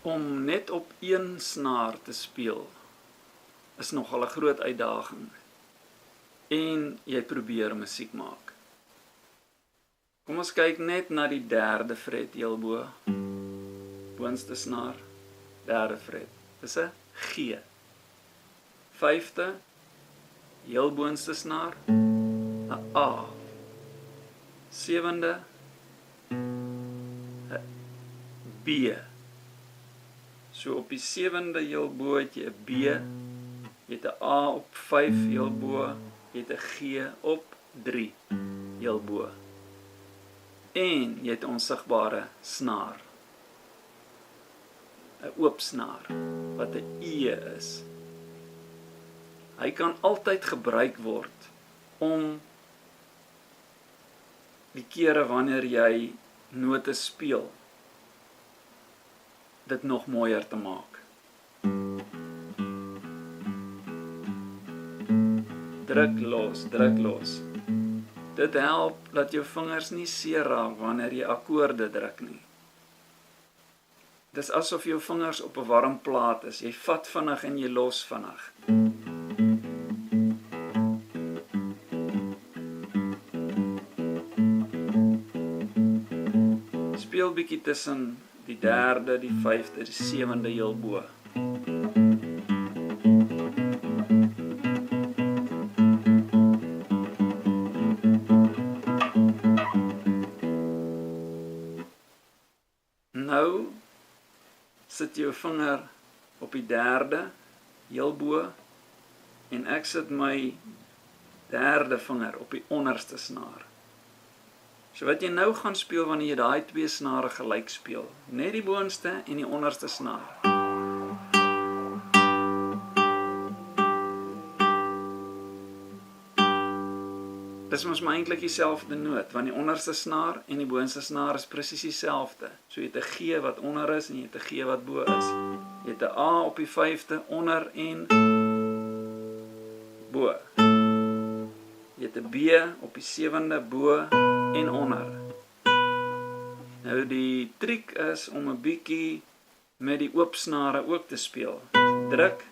Om net op een snaar te speel is nogal 'n groot uitdaging. En jy probeer musiek maak. Kom ons kyk net na die derde fret heel bo. Boonste snaar, derde fret. Dis 'n G. Vyfde, heel boonste snaar, 'n A. Sewende, 'n B. So op die sewende heel bo het jy 'n B, jy het 'n A op 5 heel bo, jy het 'n G op 3 heel bo. En jy het 'n onsigbare snaar. 'n Oop snaar wat 'n E is. Hy kan altyd gebruik word om die kere wanneer jy note speel, dit nog mooier te maak. Druk los, druk los. Dit help dat jou vingers nie seer raak wanneer jy akkoorde druk nie. Dis asof jou vingers op 'n warm plaat is. Jy vat vinnig en jy los vinnig. Speel bietjie tussen die derde, die vyfde, die sewende heel bo. Nou sit jou vinger op die derde heel bo en ek sit my derde vinger op die onderste snaar. So wat jy nou gaan speel wanneer jy daai twee snare gelyk speel, net die boonste en die onderste snaar. Dis mos maar eintlik dieselfde noot, want die onderste snaar en die boonste snaar is presies dieselfde. So jy het 'n G wat onder is en jy het 'n G wat bo is. Jy het 'n A op die vyfde onder en bo. Jy het 'n B op die sewende bo en onder. Nou die triek is om 'n bietjie met die oop snare ook te speel. Druk.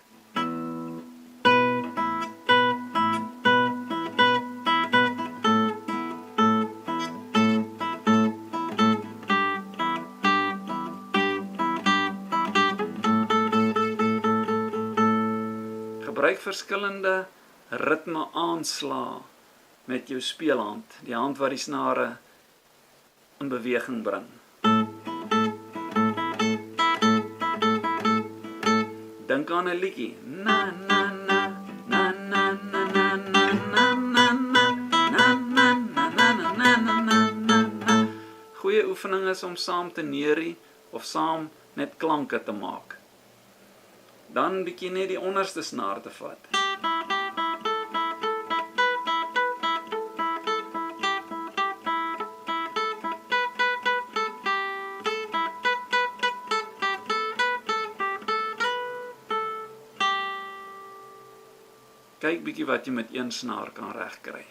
Gebruik verskillende ritme aanslae met jou speelhand, die hand wat die snare in beweging bring. Dink aan 'n liedjie. Na na na na na na na na na na na na na na. Goeie oefening is om saam te neurie of saam net klanke te maak. Dan bietjie net die onderste snaar te vat. Kyk bietjie wat jy met een snaar kan regkry.